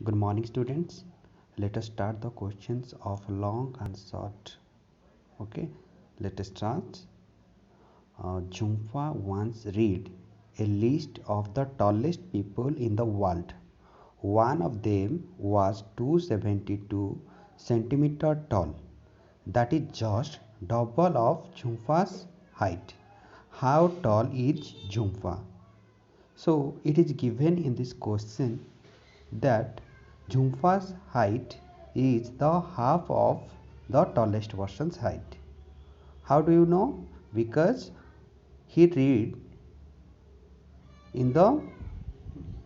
Good morning, students. Let us start the questions of long and short. Okay, let us start. Jhumpa once read a list of the tallest people in the world. One of them was 272 centimeter tall. That is just double of Jhumpa's height. How tall is Jhumpa? So it is given in this question that Jhumpa's height is the half of the tallest person's height. How do you know? Because he read in the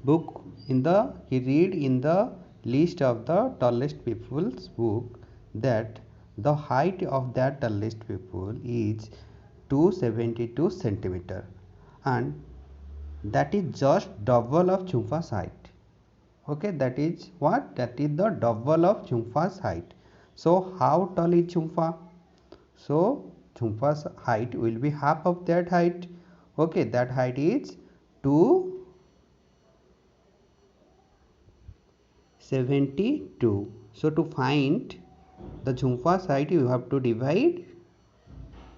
book he read in the list of the tallest people's book that the height of that tallest people is 272 centimeter, and that is just double of Jhumpa's height. Okay, that is what? That is the double of Jhumpa's height. So how tall is Jhumpa? So Jhumpa's height will be half of that height. Okay, that height is 272. So to find the Jhumpa's height, you have to divide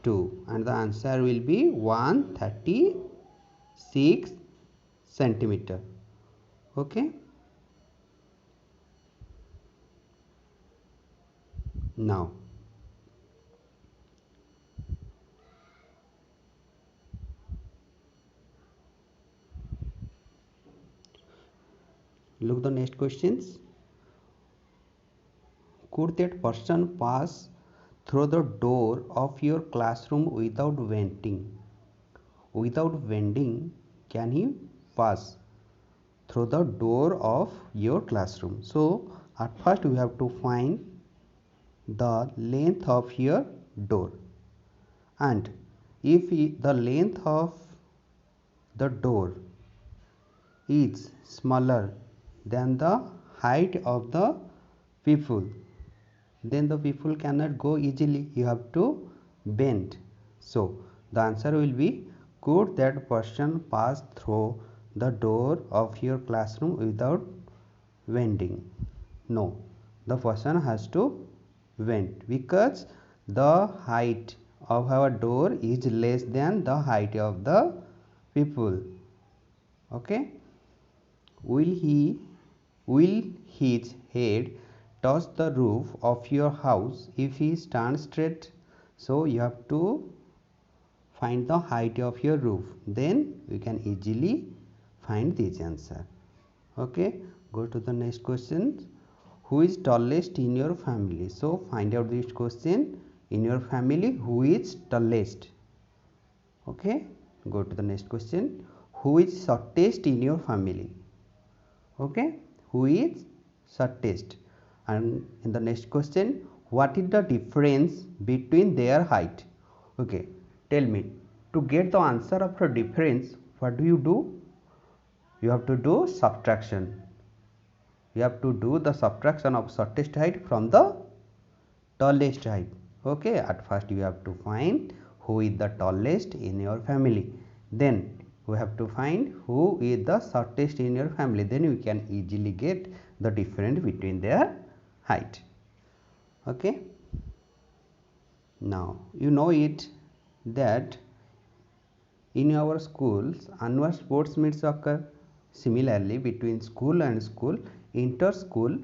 2, and the answer will be 136 centimeter. Okay, now look the next questions. Could that person pass through the door of your classroom without venting? Without bending, can he pass through the door of your classroom? So at first we have to find the length of your door, and if the length of the door is smaller than the height of the people, then the people cannot go easily. You have to bend. So the answer will be, could that person pass through the door of your classroom without bending? No, the person has to bend because the height of our door is less than the height of the people. Okay, will his head touch the roof of your house if he stands straight? So you have to find the height of your roof, then we can easily find this answer. Okay, go to the next question. Who is tallest in your family? So find out this question. In your family, who is tallest? Okay, go to the next question. Who is shortest in your family? Okay, who is shortest? And in the next question, what is the difference between their height? Okay, tell me, to get the answer of the difference, what do? You have to do subtraction. You have to do the subtraction of shortest height from the tallest height. Okay, at first you have to find who is the tallest in your family, then we have to find who is the shortest in your family, then we can easily get the difference between their height. Okay, now you know it that in our schools annual sports meets occur. Similarly, between school and school, inter school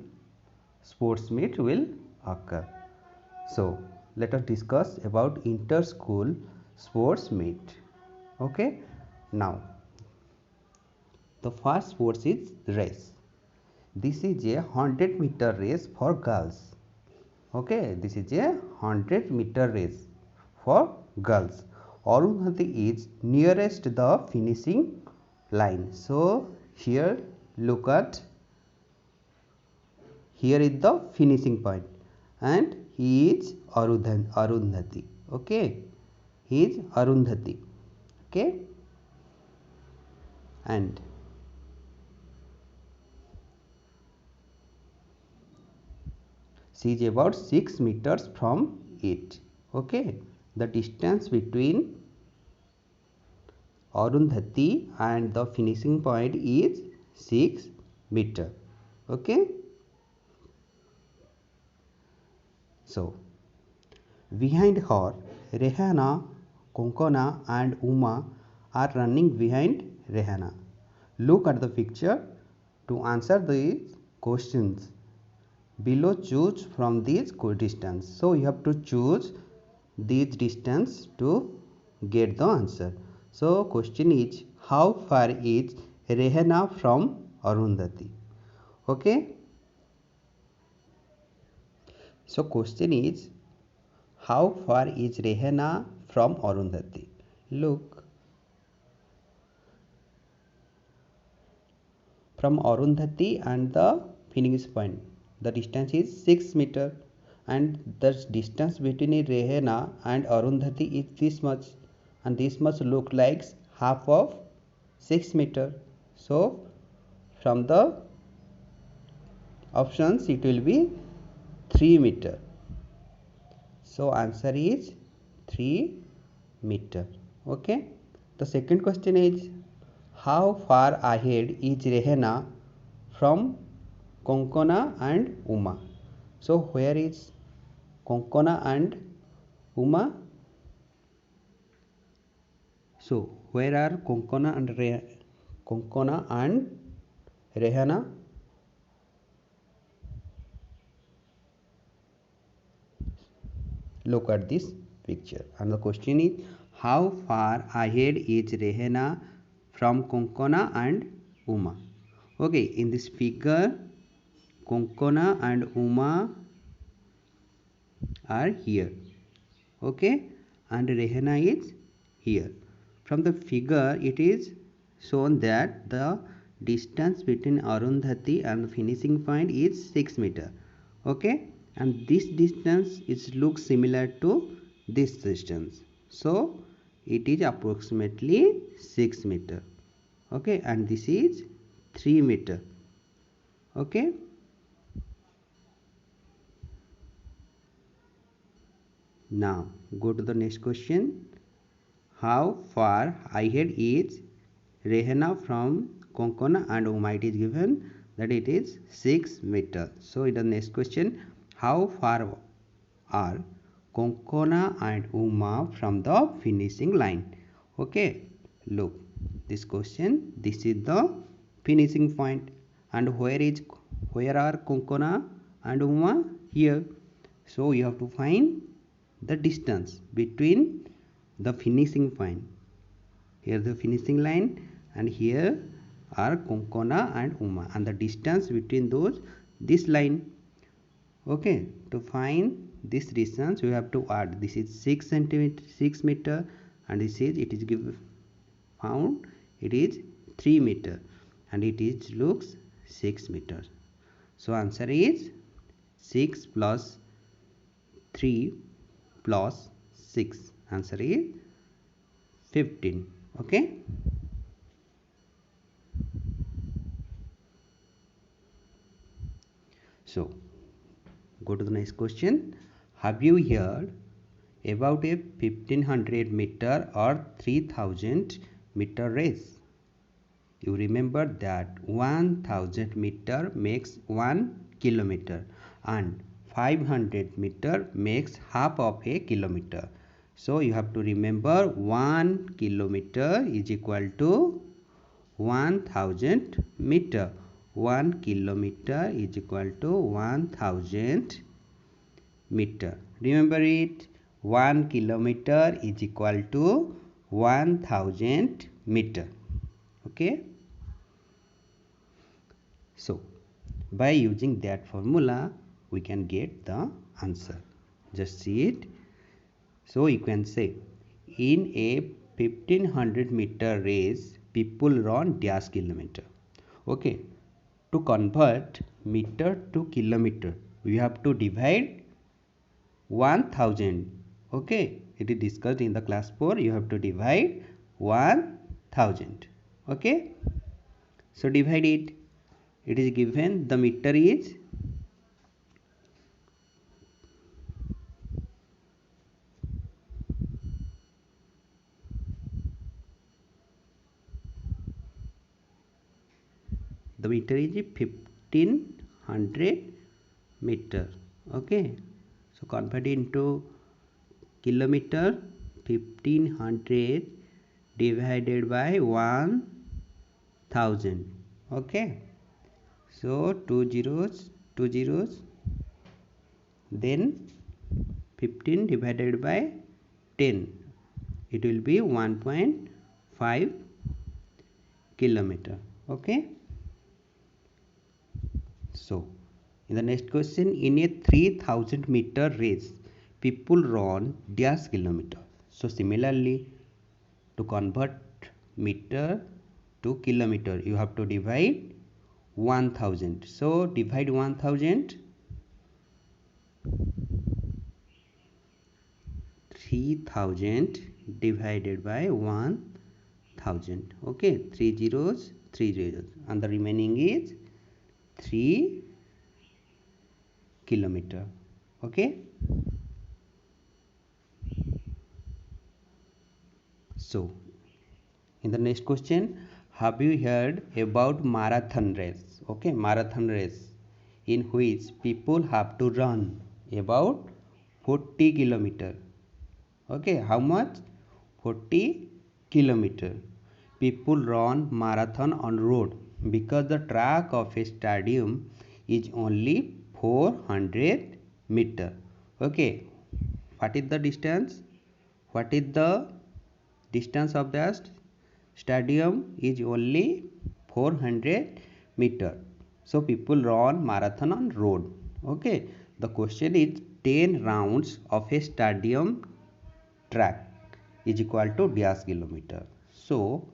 sports meet will occur. So let us discuss about inter school sports meet. Okay, now the first sports is race. This is a 100-meter race for girls. Okay, this is a 100-meter race for girls. Arundhati is nearest the finishing line. So here look at, here is the finishing point, and he is Arundhati. Okay, he is Arundhati. Okay, and she is about 6 meters from it. Okay, the distance between Arundhati and the finishing point is 6 meter. Okay, So behind her, Rehana, Konkona and Uma are running behind Rehana. Look at the picture to answer these questions below. Choose from these distance. So you have to choose these distance to get the answer. So question is, how far is Rehana from Arundhati? Okay. So question is, how far is Rehana from Arundhati? Look, from Arundhati and the finish point, the distance is 6 meter, and the distance between Rehana and Arundhati is this much, and this much look like half of 6 meter. So from the options it will be 3 meter. So answer is 3 meter. Okay. The second question is, how far ahead is Rehana from Konkona and Uma? So where is Konkona and Uma? So where are Konkona and Rehana? Look at this picture, and the question is, how far ahead is Rehana from Konkona and Uma? Okay, in this figure, Konkona and Uma are here. Okay, and Rehana is here. From the figure it is shown that the distance between Arundhati and the finishing point is 6 meter. Okay, and this distance is looks similar to this distance, so it is approximately 6 meter. Okay, and this is 3 meter. Okay. Now go to the next question. How far ahead is Rehana from Konkona and Uma? It is given that it is 6 meter. So in the next question, how far are Konkona and Uma from the finishing line? Okay, look, this question, this is the finishing point, and where are Konkona and Uma? Here. So you have to find the distance between the finishing point. Here the finishing line, and here are Konkona and Uma, and the distance between those, this line. Okay, to find this distance we have to add, this is 6 centimeter, 6 meter, and this is, it is found it is 3 meter, and it is looks 6 meter. So answer is 6 plus 3 plus 6, answer is 15. Okay. So go to the next question. Have you heard about a 1500 meter or 3000 meter race? You remember that 1000 meter makes 1 kilometer and 500 meter makes half of a kilometer. So you have to remember 1 kilometer is equal to 1000 meter. 1 kilometer is equal to 1000 meter. Remember it, 1 kilometer is equal to 1000 meter. Okay. So by using that formula we can get the answer. Just see it. So you can say, in a 1500 meter race people run dash kilometer. Okay, to convert meter to kilometer we have to divide 1000. Okay, it is discussed in the class 4. You have to divide 1000. Okay, so divide it. It is given, the meter is the meter is 1500 meter. Okay, So convert into kilometer. 1500 divided by 1000. Okay, so two zeros, then 15 divided by 10, it will be 1.5 kilometer. Okay, so in the next question, in a 3000 meter race, people run dash kilometer. So similarly, to convert meter to kilometer, you have to divide 1000. So divide 1000, 3000 divided by 1000. Okay, three zeros, and the remaining is 3 kilometer. Okay, so in the next question, have you heard about marathon race? Okay, marathon race in which people have to run about 40 kilometer. Okay, how much? 40 kilometer. People run marathon on road because the track of a stadium is only 400 meter. Okay, what is the distance? What is the distance of the stadium? Is only 400 meter. So people run marathon on road. Okay, the question is 10 rounds of a stadium track is equal to dash kilometer. So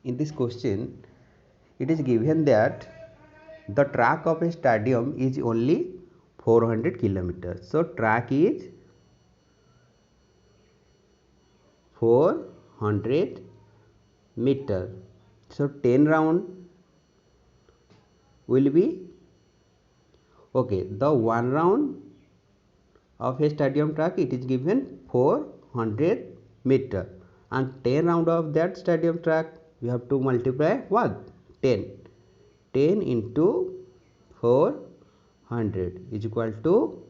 in this question, it is given that the track of a stadium is only 400 kilometers. So track is 400 meter. So 10 round will be, okay, the one round of a stadium track, it is given 400 meter, and 10 round of that stadium track, you have to multiply what? 10 into 400 is equal to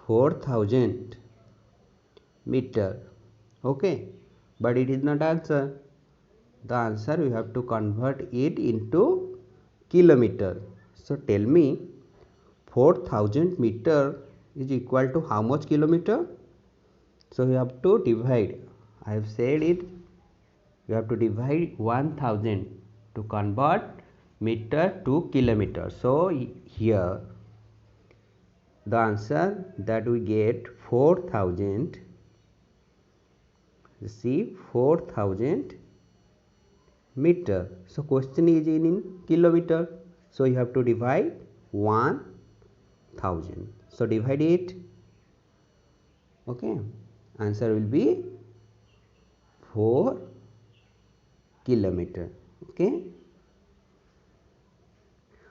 4000 meter. Okay, but it is not answer. The answer, we have to convert it into kilometer. So tell me, 4000 meter is equal to how much kilometer? So we have to divide. I have said it, you have to divide 1000 to convert meter to kilometer. So here the answer that we get 4000. See, 4000 meter. So question is in kilometer, so you have to divide 1000. So divide it. Okay, answer will be 4 kilometer. Okay,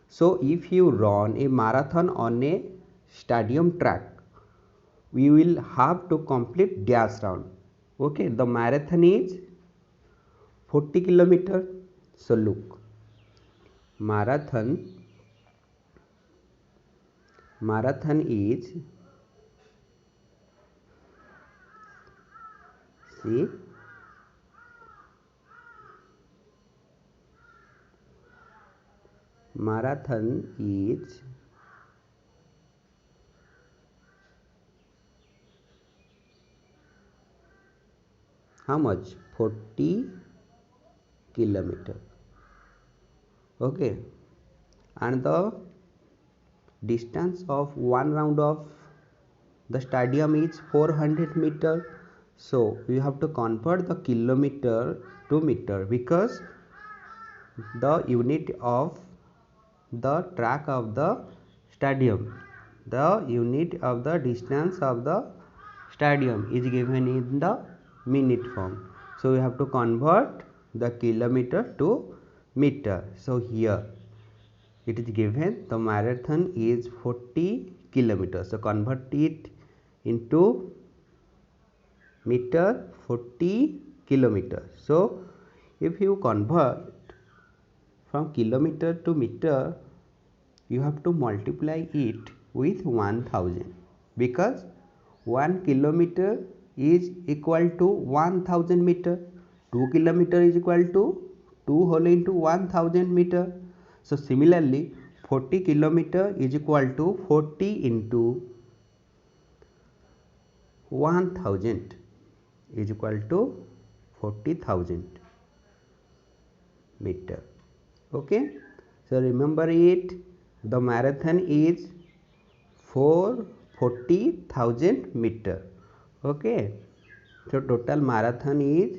so if you run a marathon on a stadium track, we will have to complete dash round. Okay, the marathon is 40 kilometer. So look, marathon is, see, marathon is how much? 40 kilometer. Okay, and the distance of one round of the stadium is 400 meter. So we have to convert the kilometer to meter, because the unit of the track of the stadium, the unit of the distance of the stadium is given in the minute form. So we have to convert the kilometer to meter. So here it is given the marathon is 40 kilometers. So convert it into meter, 40 kilometers. So if you convert from kilometer to meter, you have to multiply it with 1000 because 1 kilometer is equal to 1000 meter. 2 kilometer is equal to 2 whole into 1000 meter. So similarly 40 kilometer is equal to 40 into 1000 is equal to 40,000 meter. Okay, so remember it, the marathon is for 40,000 meter. Okay, so total marathon is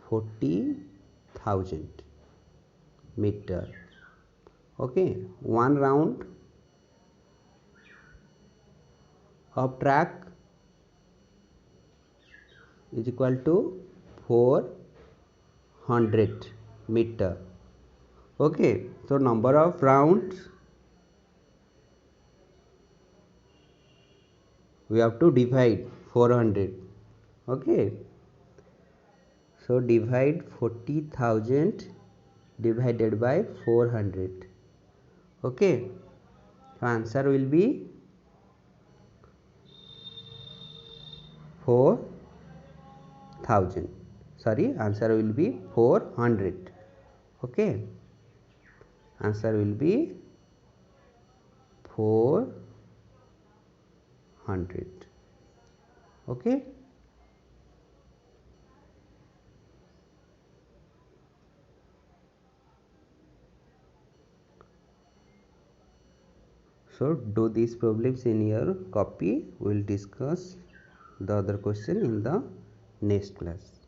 40,000 meter. Okay, one round of track is equal to 400 meter. Okay, so number of rounds we have to divide 400. Okay, so divide 40,000 divided by 400. Okay, so answer will be 4,000. Sorry, answer will be 400. Okay, answer will be 400. Okay, so do these problems in your copy. We will discuss the other question in the next class.